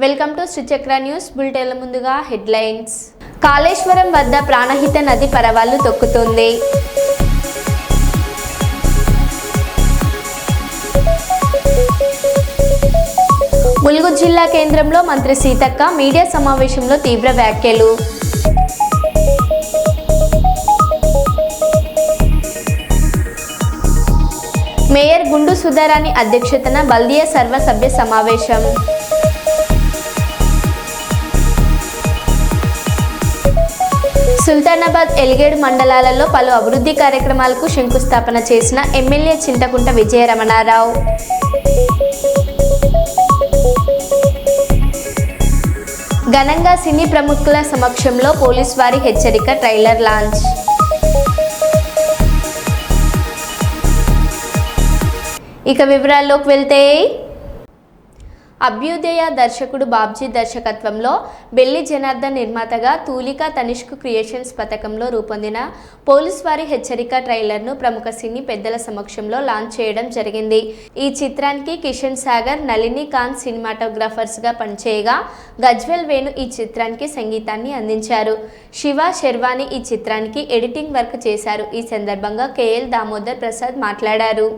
Welcome to Sri Chakra news బులెటిన్ల ముందుగా headlines. Kaleshwaram వద్ద ప్రాణహిత నది పరవళ్లు తొక్కుతుంది. ములుగు జిల్లా కేంద్రంలో మంత్రి సీతక్క మీడియా సమావేశంలో తీవ్ర వ్యాఖ్యలు. మేయర్ గుండు సుధారాణి అధ్యక్షతన బల్దియా సర్వసభ్య సమావేశం. సుల్తానాబాద్, ఎలిగేడు మండలాలలో పలు అభివృద్ధి కార్యక్రమాలకు శంకుస్థాపన చేసిన ఎమ్మెల్యే చింతకుంట విజయరమణారావు. ఘనంగా సినీ ప్రముఖుల సమక్షంలో పోలీసు వారి హెచ్చరిక ట్రైలర్ లాంచ్. ఇక వివరాల్లోకి వెళ్తే, అభ్యుదయ దర్శకుడు బాబ్జీ దర్శకత్వంలో బెల్లి జనార్దన్ నిర్మాతగా తూలికా తనిష్క్ క్రియేషన్స్ పథకంలో రూపొందిన పోలీస్ వారి హెచ్చరిక ట్రైలర్ను ప్రముఖ సినీ పెద్దల సమక్షంలో లాంచ్ చేయడం జరిగింది. ఈ చిత్రానికి కిషన్ సాగర్, నళిని కాంత్ సినిమాటోగ్రాఫర్స్గా పనిచేయగా గజ్వెల్ వేణు ఈ చిత్రానికి సంగీతాన్ని అందించారు. శివ శర్వాణి ఈ చిత్రానికి ఎడిటింగ్ వర్క్ చేశారు. ఈ సందర్భంగా కేఎల్ దామోదర్ ప్రసాద్ మాట్లాడారు.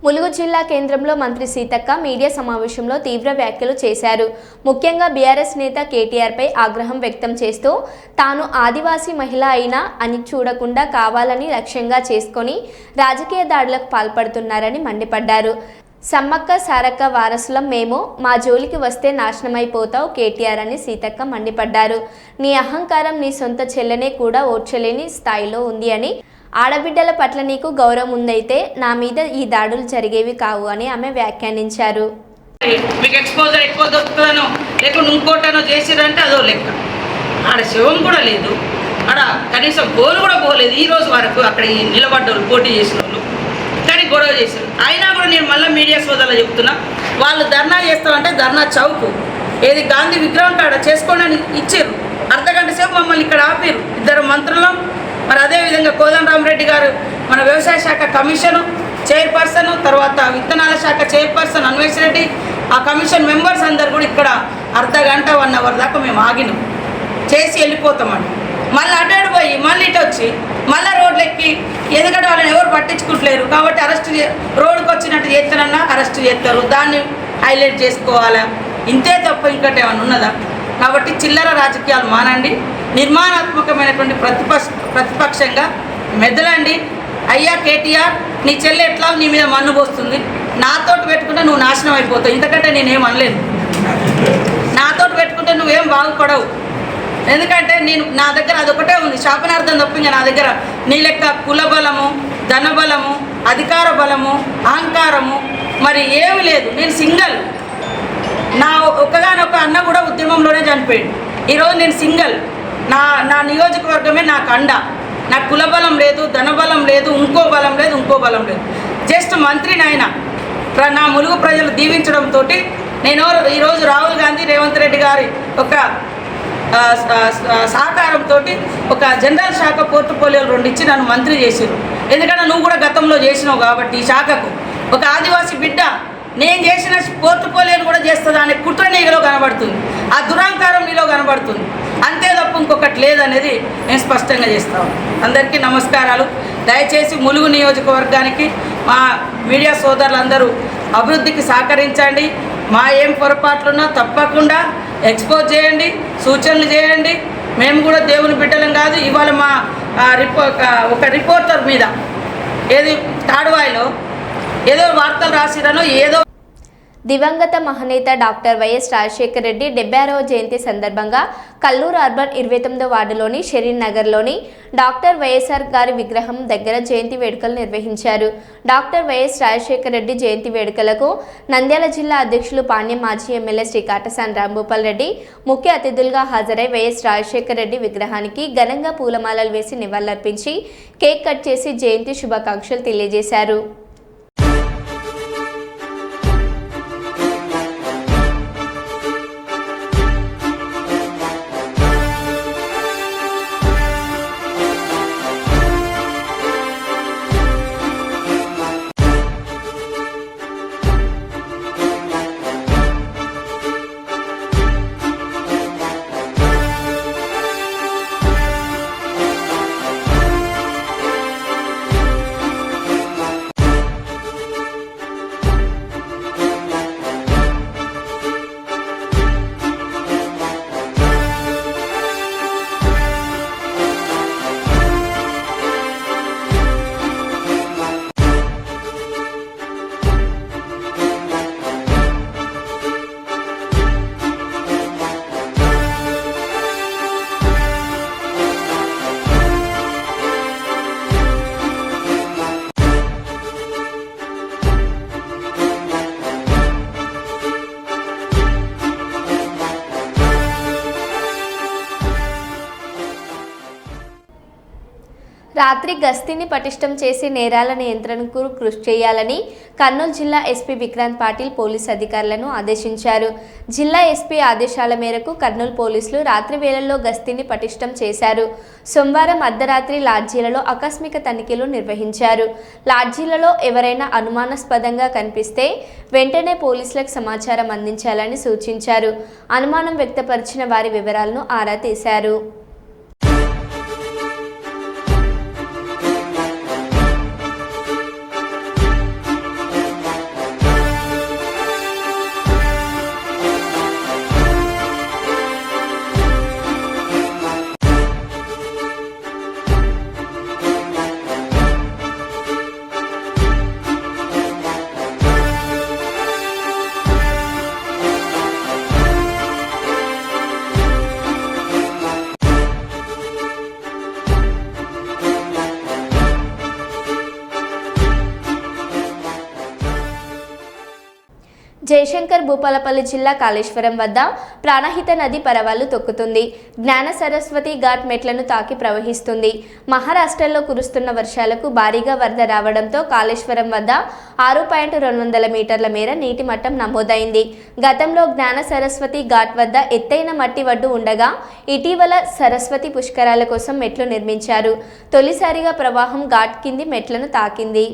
ములుగు జిల్లా కేంద్రంలో మంత్రి సీతక్క మీడియా సమావేశంలో తీవ్ర వ్యాఖ్యలు చేశారు. ముఖ్యంగా బీఆర్ఎస్ నేత కేటీఆర్పై ఆగ్రహం వ్యక్తం చేస్తూ తాను ఆదివాసీ మహిళ అయినా అని చూడకుండా కావాలని లక్ష్యంగా చేసుకొని రాజకీయ దాడులకు పాల్పడుతున్నారని మండిపడ్డారు. సమ్మక్క సారక్క వారసులం మేము, మా జోలికి వస్తే నాశనమైపోతావు కేటీఆర్ అని సీతక్క మండిపడ్డారు. నీ అహంకారం నీ సొంత చెల్లెనే కూడా ఓర్చలేని స్థాయిలో ఉంది అని, ఆడబిడ్డల పట్ల నీకు గౌరవం ఉందైతే నా మీద ఈ దాడులు జరిగేవి కావు అని ఆమె వ్యాఖ్యానించారు. మీకు ఎక్స్పోజర్ ఎక్కువ దొరుకుతుందనో లేకుండా ఇంకోటనో చేసిరంటే అదో లెక్క. ఆడ శివం కూడా లేదు, ఆడ కనీసం గోలు కూడా పోలేదు ఈ రోజు వరకు. అక్కడ నిలబడ్డోళ్ళు పోటీ చేసిన వాళ్ళు కానీ గొడవ చేశారు. అయినా కూడా నేను మళ్ళీ మీడియా సోదరులు చెప్తున్నా, వాళ్ళు ధర్నా చేస్తామంటే ధర్నా చౌకు ఏది గాంధీ విగ్రహం కాడ చేసుకోండి అని ఇచ్చారు. అర్ధగంట సేపు మమ్మల్ని ఇక్కడ ఆపారు ఇద్దరు మంత్రులు. మరి అదేవిధంగా కోదండరామరెడ్డి గారు మన వ్యవసాయ శాఖ కమిషను చైర్పర్సన్, తర్వాత విత్తనాల శాఖ చైర్పర్సన్ అన్వేష్ రెడ్డి, ఆ కమిషన్ మెంబర్స్ అందరు కూడా ఇక్కడ అర్ధగంట 1 అవర్ దాకా మేము ఆగినాం, చేసి వెళ్ళిపోతామండి. మళ్ళీ అడ్డాడు పోయి మళ్ళీ ఇటు వచ్చి మళ్ళీ రోడ్లు ఎక్కి, ఎందుకంటే వాళ్ళని ఎవరు పట్టించుకుంటలేరు కాబట్టి రోడ్డుకు వచ్చినట్టు చేస్తానన్నా అరెస్ట్ చేస్తారు. దాన్ని హైలైట్ చేసుకోవాలా, ఇంతే తప్ప ఇంకటి ఏమైనా ఉన్నదా? కాబట్టి చిల్లర రాజకీయాలు మానండి, నిర్మాణాత్మకమైనటువంటి ప్రతిపక్షంగా మెదలండి. అయ్యా కేటీఆర్, నీ చెల్లె ఎట్లా నీ మీద మన్ను పోస్తుంది, నాతోటి పెట్టుకుంటే నువ్వు నాశనం అయిపోతావు, ఇంతకంటే నేనేం అనలేను. నాతోటి పెట్టుకుంటే నువ్వేం బాగుపడవు, ఎందుకంటే నా దగ్గర అదొకటే ఉంది శాపనార్థం తప్పింగా. నా దగ్గర నీ లెక్క కులబలము, ధనబలము, అధికార బలము, అహంకారము మరి ఏమి లేదు. నేను సింగల్. నా ఒక్కగానొక్క అన్న కూడా ఉద్యమంలోనే చనిపోయాడు. ఈరోజు నేను సింగల్. నా నియోజకవర్గమే నాకు అండ. నాకు కులబలం లేదు, ధనబలం లేదు, ఇంకో బలం లేదు, ఇంకో బలం లేదు. జస్ట్ మంత్రినైనా నా ములుగు ప్రజలు దీవించడంతో నేను ఈరోజు రాహుల్ గాంధీ, రేవంత్ రెడ్డి గారి ఒక సహకారంతో ఒక జనరల్ శాఖ పోర్ట్ఫోలియోలు 2 ఇచ్చి నన్ను మంత్రి చేసారు. ఎందుకంటే నువ్వు కూడా గతంలో చేసినావు కాబట్టి ఈ శాఖకు ఒక ఆదివాసీ బిడ్డ నేను చేసిన పోర్ట్ఫోలియోను కూడా చేస్తుందా అనే కుట్ర నీలో కనబడుతుంది, ఆ దురహంకారం నీలో కనబడుతుంది. అంతే తప్ప ఇంకొకటి లేదనేది నేను స్పష్టంగా చేస్తాను. అందరికీ నమస్కారాలు. దయచేసి ములుగు నియోజకవర్గానికి మా మీడియా సోదరులందరూ అభివృద్ధికి సహకరించండి. మా ఏం పొరపాట్లున్నా తప్పకుండా ఎక్స్పోజ్ చేయండి, సూచనలు చేయండి. మేము కూడా దేవుని బిడ్డలం కాదు. ఇవాళ మా ఒక రిపోర్టర్ మీద ఏది తాడువాయిలో ఏదో వార్తలు రాసిరనో ఏదో దివంగత మహనేత డాక్టర్ వైఎస్ రాజశేఖర రెడ్డి 76వ జయంతి సందర్భంగా కల్లూరు అర్బన్ 29వ వార్డులోని షరీన్ నగర్లోని డాక్టర్ వైఎస్ఆర్ గారి విగ్రహం దగ్గర జయంతి వేడుకలు నిర్వహించారు. డాక్టర్ వైఎస్ రాజశేఖర రెడ్డి జయంతి వేడుకలకు నంద్యాల జిల్లా అధ్యక్షులు పాణ్యం మాజీ ఎమ్మెల్యే శ్రీ కాటసాని రాంభూపాల్ రెడ్డి ముఖ్య అతిథులుగా హాజరై వైఎస్ రాజశేఖర రెడ్డి విగ్రహానికి ఘనంగా పూలమాలలు వేసి నివాళులర్పించి కేక్ కట్ చేసి జయంతి శుభాకాంక్షలు తెలియజేశారు. రాత్రి గస్తీని పటిష్టం చేసి నేరాల నియంత్రణకు కృషి చేయాలని కర్నూలు జిల్లా ఎస్పీ విక్రాంత్ పాటిల్ పోలీసు అధికారులను ఆదేశించారు. జిల్లా ఎస్పీ ఆదేశాల మేరకు కర్నూలు పోలీసులు రాత్రి వేళల్లో గస్తీని పటిష్టం చేశారు. సోమవారం అర్ధరాత్రి లాడ్జీలలో ఆకస్మిక తనిఖీలు నిర్వహించారు. లాడ్జీలలో ఎవరైనా అనుమానాస్పదంగా కనిపిస్తే వెంటనే పోలీసులకు సమాచారం అందించాలని సూచించారు. అనుమానం వ్యక్తపరిచిన వారి వివరాలను ఆరా తీశారు. జయశంకర్ భూపాలపల్లి జిల్లా కాళేశ్వరం వద్ద ప్రాణహిత నది పరవళ్లు తొక్కుతుంది. జ్ఞాన సరస్వతి ఘాట్ మెట్లను తాకి ప్రవహిస్తుంది. మహారాష్ట్రలో కురుస్తున్న వర్షాలకు భారీగా వరద రావడంతో కాళేశ్వరం వద్ద 6.200 మీటర్ల మేర నీటి మట్టం నమోదైంది. గతంలో జ్ఞాన సరస్వతి ఘాట్ వద్ద ఎత్తైన మట్టి వడ్డు ఉండగా ఇటీవల సరస్వతి పుష్కరాల కోసం మెట్లు నిర్మించారు. తొలిసారిగా ప్రవాహం ఘాట్ కింది మెట్లను తాకింది.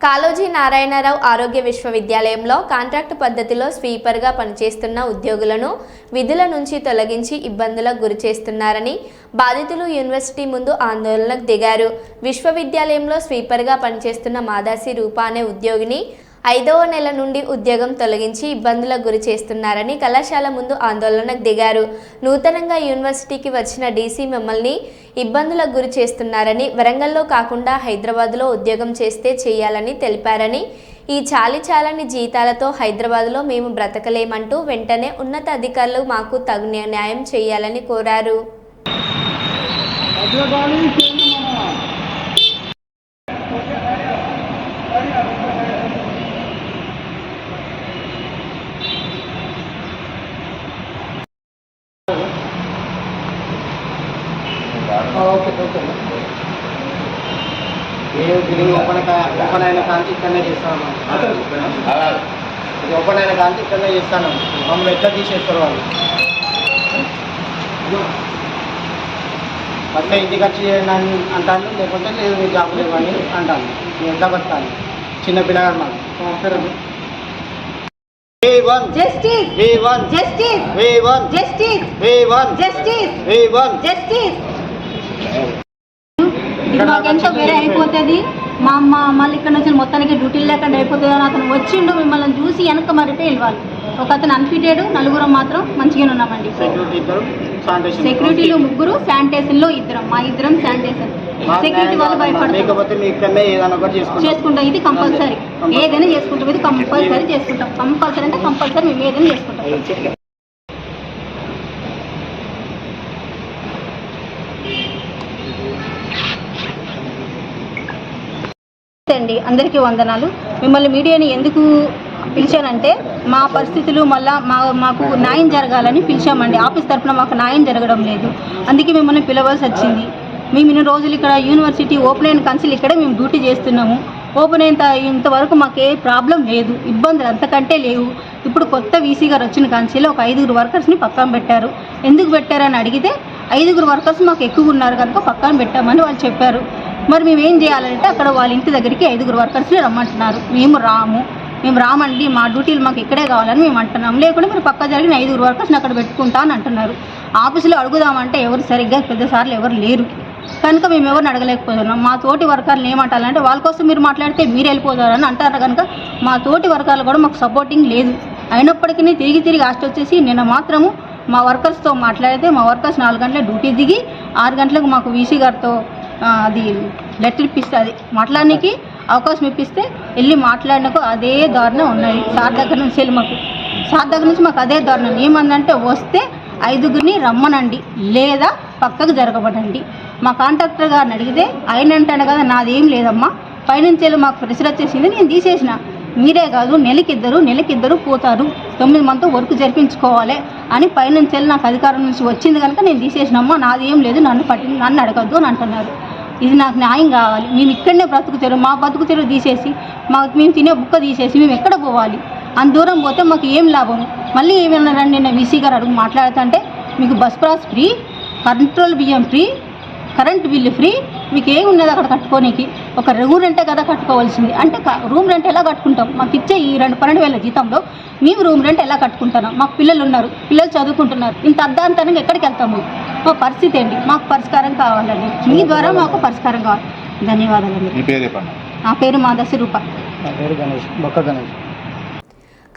కాళోజీ నారాయణరావు ఆరోగ్య విశ్వవిద్యాలయంలో కాంట్రాక్టు పద్ధతిలో స్వీపర్గా పనిచేస్తున్న ఉద్యోగులను విధుల నుంచి తొలగించి ఇబ్బందులకు గురిచేస్తున్నారని బాధితులు యూనివర్సిటీ ముందు ఆందోళనకు దిగారు. విశ్వవిద్యాలయంలో స్వీపర్గా పనిచేస్తున్న మాదాసి రూప అనే ఉద్యోగిని 5వ నెల నుండి ఉద్యోగం తొలగించి ఇబ్బందులకు గురి చేస్తున్నారని కళాశాల ముందు ఆందోళనకు దిగారు. నూతనంగా యూనివర్సిటీకి వచ్చిన డీసీ మమ్మల్ని ఇబ్బందులకు గురి చేస్తున్నారని, వరంగల్లో కాకుండా హైదరాబాద్లో ఉద్యోగం చేస్తే చేయాలని తెలిపారని, ఈ చాలని జీతాలతో హైదరాబాద్లో మేము బ్రతకలేమంటూ వెంటనే ఉన్నత అధికారులు మాకు తగు న్యాయం చేయాలని కోరారు. ఓపెన్ అయిన కాంతి ఇక్కడనే చేస్తాను. ఇది ఓపెన్ అయిన కాంతి ఇక్కడనే చేస్తాను. మమ్మల్ని ఎట్లా తీసేస్తారు వాళ్ళు? మొత్తం ఇంటికి వచ్చి అంటాను, లేకపోతే లేదు మీరు జాబ్ లేవని అంటాను. నేను ఎట్లా బతకాలి? చిన్న పిల్లగాడు మాకు. మాకెంతో వేరే అయిపోతుంది. మా అమ్మ మళ్ళీ ఇక్కడ నుంచి మొత్తానికి డ్యూటీలు లేకుండా అయిపోతుంది అని అతను వచ్చిండు. మిమ్మల్ని చూసి వెనక మరిటే వెళ్ళాలి. ఒక అతను అన్ఫిటెడ్, నలుగురం మాత్రం మంచిగానే ఉన్నామండి. సెక్యూరిటీలు 3, శానిటేషన్లో 2. మా 2 శానిటేషన్. సెక్యూరిటీ వాళ్ళు భయపడతారు. చేసుకుంటాం. ఇది కంపల్సరీ. ఏదైనా చేసుకుంటాం. ఇది కంపల్సరీ చేసుకుంటాం. కంపల్సరీ అంటే కంపల్సరీ మేము ఏదైనా చేసుకుంటాం. అండి, అందరికీ వందనాలు. మిమ్మల్ని మీడియాని ఎందుకు పిలిచానంటే మా పరిస్థితులు మళ్ళీ మాకు న్యాయం జరగాలని పిలిచామండి. ఆఫీస్ తరఫున మాకు న్యాయం జరగడం లేదు, అందుకే మిమ్మల్ని పిలవాల్సి వచ్చింది. మేము ఇన్ని రోజులు ఇక్కడ యూనివర్సిటీ ఓపెన్ అయిన కన్సిల్ ఇక్కడే మేము డ్యూటీ చేస్తున్నాము. ఓపెన్ ఇంతవరకు మాకు ఏ ప్రాబ్లం లేదు, ఇబ్బందులు అంతకంటే లేవు. ఇప్పుడు కొత్త వీసీ గారు వచ్చిన కన్సిల్లో ఒక 5 వర్కర్స్ని పక్కన పెట్టారు. ఎందుకు పెట్టారని అడిగితే 5 వర్కర్స్ మాకు ఎక్కువ ఉన్నారు కనుక పక్కన పెట్టామని వాళ్ళు చెప్పారు. మరి మేము ఏం చేయాలంటే అక్కడ వాళ్ళ ఇంటి దగ్గరికి 5 వర్కర్స్ని రమ్మంటున్నారు. మేము రామండి, మా డ్యూటీలు మాకు ఇక్కడే కావాలని మేము అంటున్నాం. లేకుంటే మీరు పక్క జరిగిన 5 వర్కర్స్ని అక్కడ పెట్టుకుంటా అని అంటున్నారు. ఆఫీసులో అడుగుదామంటే ఎవరు సరిగ్గా పెద్దసార్లు ఎవరు లేరు కనుక మేము ఎవరిని అడగలేకపోతున్నాం. మా తోటి వర్కర్లు ఏమంటారంటే వాళ్ళ కోసం మీరు మాట్లాడితే మీరు వెళ్ళిపోతారని అంటారు కనుక మా తోటి వర్కర్లు కూడా మాకు సపోర్టింగ్ లేదు. అయినప్పటికీ తిరిగి హాస్టల్ వచ్చేసి నిన్న మాత్రము మా వర్కర్స్తో మాట్లాడితే మా వర్కర్స్ 4 గంటలకు డ్యూటీ దిగి 6 గంటలకు మాకు వీసీ గారితో అది లెటర్ ఇప్పిస్తే అది మాట్లాడడానికి అవకాశం ఇప్పిస్తే వెళ్ళి మాట్లాడినకు అదే దారుణం ఉన్నది. సార్ దగ్గర నుంచి మాకు అదే దారుణం ఏమందంటే వస్తే 5గురిని రమ్మనండి లేదా పక్కకు జరగబడండి. మా కాంట్రాక్టర్ గారిని అడిగితే ఆయన అంటాను కదా నాదేం లేదమ్మా, పైనుంచి మాకు ప్రెషర్ వచ్చేసింది, నేను తీసేసిన. మీరే కాదు నెలకిద్దరు పోతారు, 9 మంది వర్క్ జరిపించుకోవాలి అని పైనుంచి నాకు అధికారం నుంచి వచ్చింది కనుక నేను తీసేసినమ్మా, నాదేం లేదు, నన్ను అడగద్దు అని అంటున్నారు. ఇది నాకు న్యాయం కావాలి. మేము ఇక్కడనే బ్రతుకుతారు, మా బతుకు తెరువు తీసేసి మేము తినే బుక్క తీసేసి మేము ఎక్కడ పోవాలి? అంత దూరం పోతే మాకు ఏం లాభం? మళ్ళీ ఏమన్నారండి, నిన్న వీసీ గారు అడుగు మాట్లాడుతుంటే మీకు బస్ పాస్ ఫ్రీ, కంట్రోల్ బియ్యం ఫ్రీ, కరెంట్ బిల్లు ఫ్రీ, మీకు ఏమున్నది అక్కడ కట్టుకోనికి? ఒక రూమ్ రెంటే కదా కట్టుకోవాల్సింది. అంటే రూమ్ రెంట్ ఎలా కట్టుకుంటాం? మాకు ఇచ్చే ఈ 12,000 జీతంలో మేము రూమ్ రెంట్ ఎలా కట్టుకుంటున్నాం? మాకు పిల్లలు ఉన్నారు, పిల్లలు చదువుకుంటున్నారు. ఇంత అర్ధాంతరంగా ఎక్కడికి వెళ్తాము? మా పరిస్థితి ఏంటి? మాకు పరిష్కారం కావాలండి, మీ ద్వారా మాకు పరిష్కారం కావాలి. ధన్యవాదాలండి. నా పేరు మాదాసి రూప.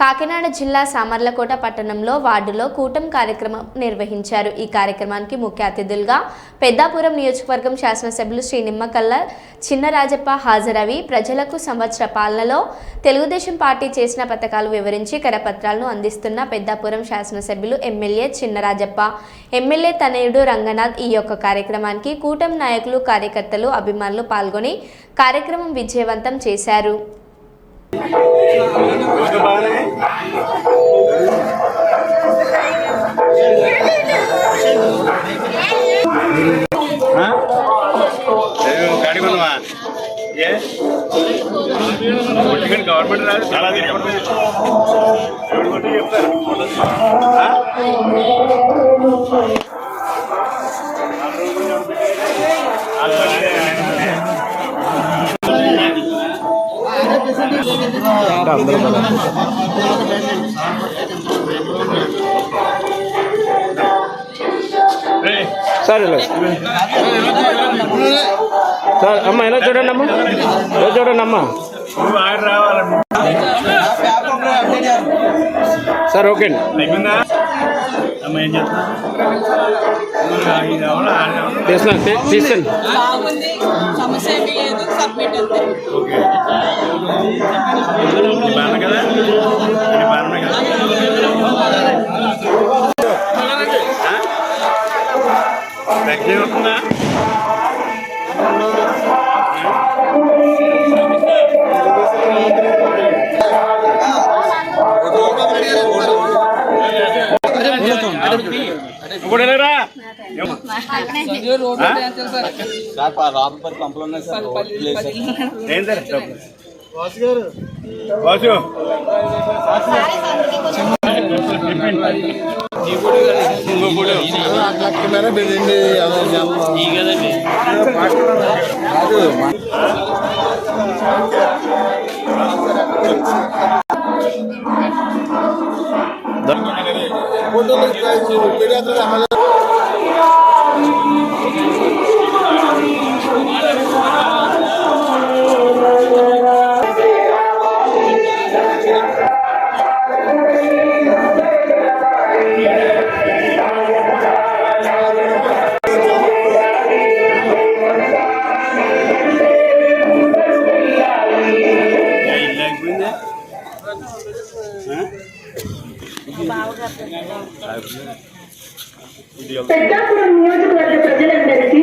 కాకినాడ జిల్లా సామర్లకోట పట్టణంలో వార్డులో కూటమి కార్యక్రమం నిర్వహించారు. ఈ కార్యక్రమానికి ముఖ్య అతిథులుగా పెద్దాపురం నియోజకవర్గం శాసనసభ్యులు శ్రీ నిమ్మకల్ల చిన్నరాజప్ప హాజరవి ప్రజలకు సంవత్సర పాలనలో తెలుగుదేశం పార్టీ చేసిన పథకాలు వివరించి కరపత్రాలను అందిస్తున్న పెద్దాపురం శాసనసభ్యులు ఎమ్మెల్యే చిన్నరాజప్ప, ఎమ్మెల్యే తనయుడు రంగనాథ్ ఈ యొక్క కార్యక్రమానికి కూటమి నాయకులు, కార్యకర్తలు, అభిమానులు పాల్గొని కార్యక్రమం విజయవంతం చేశారు. గవర్నమెంట్ రాదు చాలా చెప్తారు. సార్ సార్ అమ్మ ఎలా చూడండి అమ్మ, ఎలా చూడండి అమ్మ. సార్ ఓకే అండి, తీసుకోండి. సమస్య ఏమీ లేదు, సబ్మిట్ అంతే. పెద్దాపురం నియోజకవర్గ ప్రజలందరికీ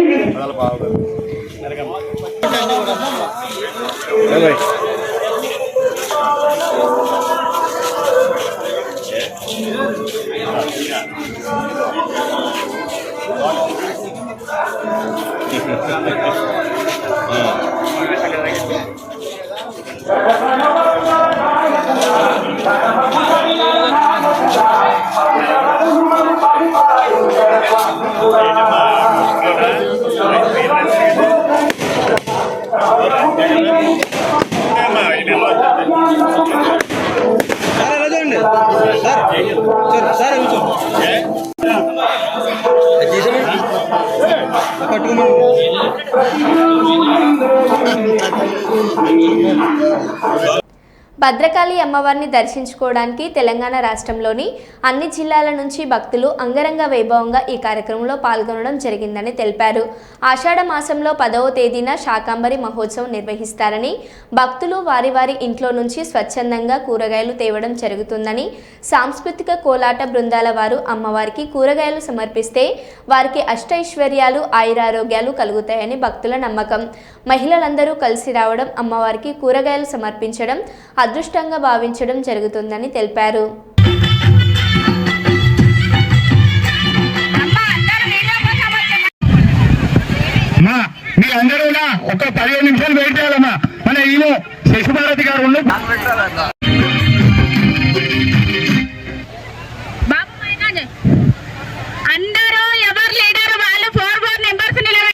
భద్రకాళి అమ్మవారిని దర్శించుకోవడానికి తెలంగాణ రాష్ట్రంలోని అన్ని జిల్లాల నుంచి భక్తులు అంగరంగ వైభవంగా ఈ కార్యక్రమంలో పాల్గొనడం జరిగిందని తెలిపారు. ఆషాఢ మాసంలో 10వ తేదీన శాకాంబరి మహోత్సవం నిర్వహిస్తారని, భక్తులు వారి వారి ఇంట్లో నుంచి స్వచ్ఛందంగా కూరగాయలు తేవడం జరుగుతుందని, సాంస్కృతిక కోలాట బృందాల వారు అమ్మవారికి కూరగాయలు సమర్పిస్తే వారికి అష్టైశ్వర్యాలు ఆయురారోగ్యాలు కలుగుతాయని భక్తుల నమ్మకం. మహిళలందరూ కలిసి రావడం, అమ్మవారికి కూరగాయలు సమర్పించడం అదృష్టంగా భావించడం జరుగుతుందని తెలిపారు. మీరందరూ ఒక 15 నిమిషాలు వెయిట్ చేయాలమ్మా. మన ఈయన శశిభారతి గారు అందరూ ఎవరు లీడర్ వాళ్ళు 4 మెంబర్స్ నిలబెట్టి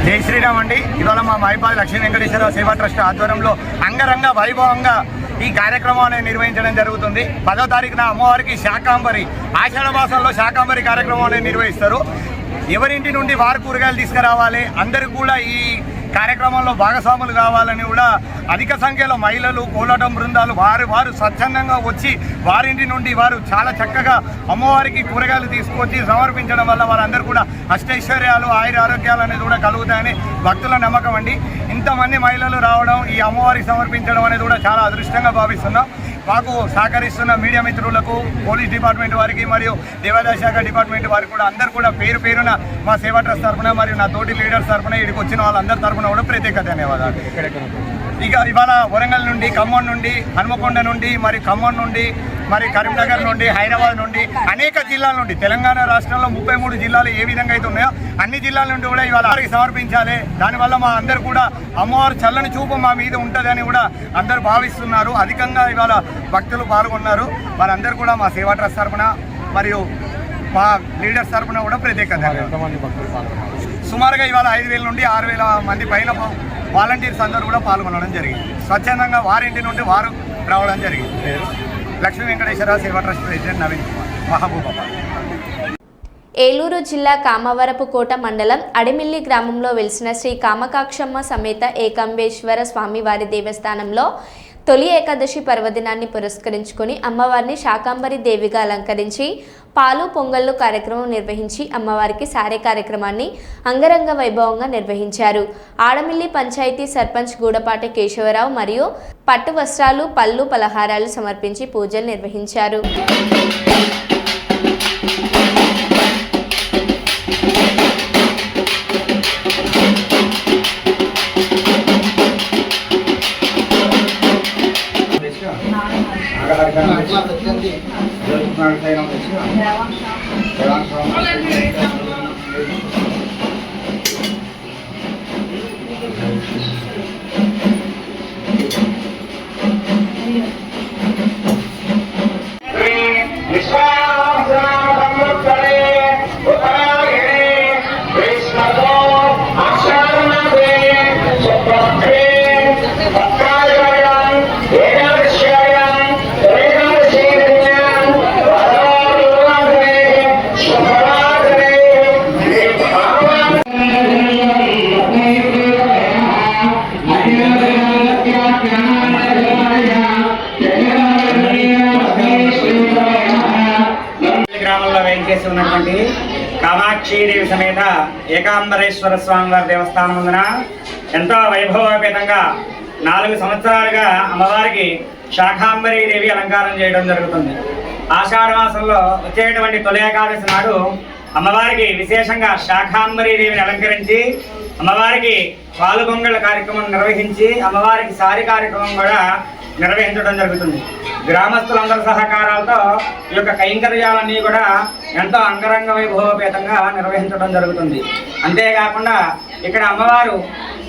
జై శ్రీరామ్ అండి. ఇవాళ మా మైపాది లక్ష్మీ వెంకటేశ్వర సేవా ట్రస్ట్ ఆధ్వర్యంలో అంగరంగ వైభవంగా ఈ కార్యక్రమాన్ని నిర్వహించడం జరుగుతుంది. 10వ తారీఖున అమ్మవారికి శాకాంబరి, ఆషాఢ మాసంలో శాకాంబరి కార్యక్రమాన్ని నిర్వహిస్తారు. ఎవరింటి నుండి వారు కూరగాయలు తీసుకురావాలి, అందరికీ కూడా ఈ కార్యక్రమంలో భాగస్వాములు కావాలని కూడా అధిక సంఖ్యలో మహిళలు, కోలాటం బృందాలు వారు స్వచ్ఛందంగా వచ్చి వారింటి నుండి వారు చాలా చక్కగా అమ్మవారికి కూరగాయలు తీసుకొచ్చి సమర్పించడం వల్ల వారందరూ కూడా అష్టైశ్వర్యాలు, ఆరోగ్యాలు అనేది కూడా కలుగుతాయని భక్తుల నమ్మకం అండి. ఇంతమంది మహిళలు రావడం, ఈ అమ్మవారికి సమర్పించడం అనేది కూడా చాలా అదృష్టంగా భావిస్తున్నాం. మాకు సహకరిస్తున్న మీడియా మిత్రులకు, పోలీస్ డిపార్ట్మెంట్ వారికి మరియు దేవాదాయ శాఖ డిపార్ట్మెంట్ వారికి కూడా అందరూ కూడా పేరున మా సేవా ట్రస్ట్ తరఫున మరియు నా తోటి లీడర్స్ తరఫున ఇక్కడికి వచ్చిన వాళ్ళందరి తరఫున కూడా ప్రత్యేక ధన్యవాదాలు. ఇక ఇవాళ వరంగల్ నుండి, ఖమ్మం నుండి, హనుమకొండ నుండి, మరి ఖమ్మం నుండి, మరి కరీంనగర్ నుండి, హైదరాబాద్ నుండి, అనేక జిల్లాల నుండి, తెలంగాణ రాష్ట్రంలో 33 జిల్లాలు ఏ విధంగా అయితే ఉన్నాయో అన్ని జిల్లాల నుండి కూడా ఇవాళ సమర్పించాలి. దానివల్ల మా అందరు కూడా అమ్మవారు చల్లని చూపు మా మీద ఉంటుందని కూడా అందరూ భావిస్తున్నారు. అధికంగా ఇవాళ భక్తులు పాల్గొన్నారు. వారందరూ కూడా మా సేవా ట్రస్ట్ తరఫున మరియు మా లీడర్స్ తరఫున కూడా ప్రత్యేక సుమారుగా ఇవాళ 5,000 నుండి 6,000 మంది పైన వాలంటీర్స్ అందరూ కూడా పాల్గొనడం జరిగింది. స్వచ్ఛందంగా వారింటి నుండి వారు రావడం జరిగింది. లక్ష్మీ వెంకటేశ్వర సేవా ట్రస్ట్ ప్రెసిడెంట్ నవీన్ కుమార్, మహబూబాబాద్. ఏలూరు జిల్లా కామవరపుకోట మండలం అడిమిల్లి గ్రామంలో వెలిసిన శ్రీ కామకాక్షమ్మ సమేత ఏకంబేశ్వర స్వామివారి దేవస్థానంలో తొలి ఏకాదశి పర్వదినాన్ని పురస్కరించుకొని అమ్మవారిని శాకాంబరి దేవిగా అలంకరించి పాలు పొంగళ్ళు కార్యక్రమం నిర్వహించి అమ్మవారికి సారే కార్యక్రమాన్ని అంగరంగ వైభవంగా నిర్వహించారు. ఆడమిల్లి పంచాయతీ సర్పంచ్ గూడపాటి కేశవరావు మరియు పట్టు వస్త్రాలు, పళ్ళు, పలహారాలు సమర్పించి పూజలు నిర్వహించారు. ఉన్నటువంటి కామాక్షీదేవి సమేత ఏకాంబరేశ్వర స్వామివారి దేవస్థానం ముందున ఎంతో వైభవోపేతంగా 4 సంవత్సరాలుగా అమ్మవారికి శాకాంబరీదేవి అలంకారం చేయడం జరుగుతుంది. ఆషాఢ మాసంలో వచ్చేటువంటి తొలి ఏకాదశి నాడు అమ్మవారికి విశేషంగా శాకాంబరీదేవిని అలంకరించి అమ్మవారికి పాలు పొంగళ్ళ కార్యక్రమం నిర్వహించి అమ్మవారికి సారి కార్యక్రమం కూడా నిర్వహించడం జరుగుతుంది. గ్రామస్తులందరి సహకారాలతో ఈ యొక్క కైంకర్యాలన్నీ కూడా ఎంతో అంగరంగ వైభవపేతంగా నిర్వహించడం జరుగుతుంది. అంతేకాకుండా ఇక్కడ అమ్మవారు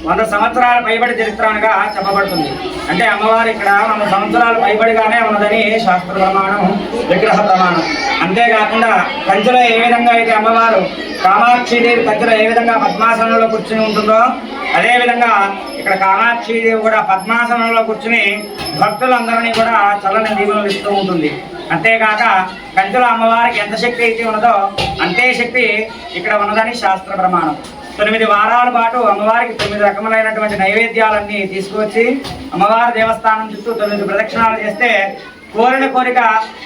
100 సంవత్సరాల పైబడి చరిత్రగా చెప్పబడుతుంది. అంటే అమ్మవారు ఇక్కడ 100 సంవత్సరాల పైబడిగానే ఉన్నదని శాస్త్ర ప్రమాణం, విగ్రహ ప్రమాణం. అంతేకాకుండా కంచెలో ఏ విధంగా అయితే అమ్మవారు కామాక్షీదేవి కంచెలో ఏ విధంగా పద్మాసనంలో కూర్చుని ఉంటుందో అదేవిధంగా ఇక్కడ కామాక్షీదేవి కూడా పద్మాసనంలో కూర్చుని భక్తులందరినీ కూడా చల్లని దీవెనలు ఇస్తూ ఉంటుంది. అంతేకాక కంచెలో అమ్మవారికి ఎంత శక్తి అయితే ఉన్నదో అంతే శక్తి ఇక్కడ ఉన్నదని శాస్త్ర ప్రమాణం. 9 వారాల పాటు అమ్మవారికి 9 రకములైనటువంటి నైవేద్యాలన్నీ తీసుకువచ్చి అమ్మవారి దేవస్థానం చుట్టూ 9 ప్రదక్షిణాలు చేస్తే కోరిన కోరిక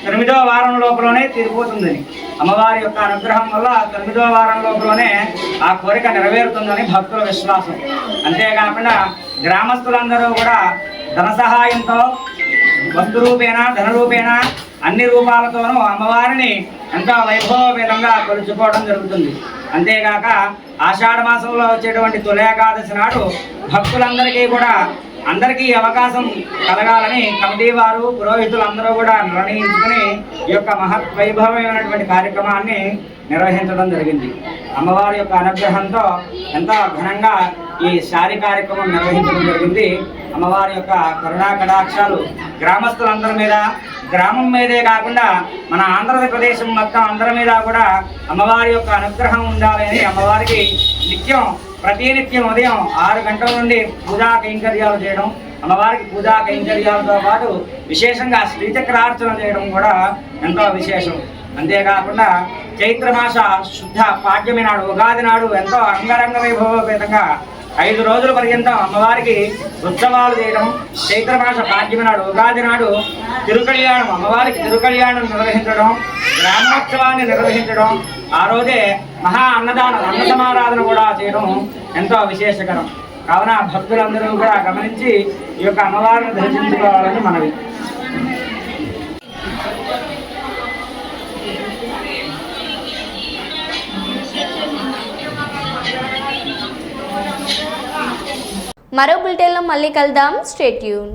9వ వారం లోపలనే తీరిపోతుందని, అమ్మవారి యొక్క అనుగ్రహం వల్ల 9వ వారం లోపలనే ఆ కోరిక నెరవేరుతుందని భక్తుల విశ్వాసం. అంతేకాకుండా గ్రామస్తులందరూ కూడా ధన సహాయంతో వస్తు రూపేణ, ధన రూపేణ అన్ని రూపాలతోనూ అమ్మవారిని ఎంతో వైభవపేతంగా కొలుచుకోవడం జరుగుతుంది. అంతేకాక ఆషాఢ మాసంలో వచ్చేటువంటి తొలి ఏకాదశి నాడు భక్తులందరికీ కూడా అందరికీ అవకాశం కలగాలని కమిటీ వారు, పురోహితులందరూ కూడా నిర్ణయించుకుని ఈ యొక్క మహత్ వైభవమైనటువంటి కార్యక్రమాన్ని నిర్వహించడం జరిగింది. అమ్మవారి యొక్క అనుగ్రహంతో ఎంతో ఘనంగా ఈ శారీ కార్యక్రమం నిర్వహించడం జరిగింది. అమ్మవారి యొక్క కరుణా కటాక్షాలు గ్రామస్తులందరి మీద, గ్రామం మీదే కాకుండా మన ఆంధ్రప్రదేశ్ మొత్తం అందరి మీద కూడా అమ్మవారి యొక్క అనుగ్రహం ఉండాలని అమ్మవారికి ప్రతినిత్యం ఉదయం 6 గంటల నుండి పూజా కైంకర్యాలు చేయడం, అమ్మవారికి పూజా కైంకర్యాలతో పాటు విశేషంగా శ్రీచక్రార్చన చేయడం కూడా ఎంతో విశేషం. అంతేకాకుండా చైత్రమాస శుద్ధ పాడ్యమి నాడు, ఉగాది నాడు ఎంతో అంగరంగ వైభవోపేతంగా 5 రోజుల పర్యంతం అమ్మవారికి ఉత్సవాలు చేయడం, చైత్రమాస పాడ్యమి నాడు, ఉగాది నాడు తిరుకళ్యాణం, అమ్మవారికి తిరుకళ్యాణం నిర్వహించడం, గ్రామోత్సవాన్ని నిర్వహించడం, ఆ రోజే మహా అన్నదానం, అన్న సమారాధన కూడా చేయడం ఎంతో విశేషకరం. కావున భక్తులందరూ కూడా గమనించి ఈ యొక్క అమ్మవారిని దర్శించుకోవాలని మనవి. మరో బులెటిన్లో మళ్ళీ కలుద్దాం. Stay tune.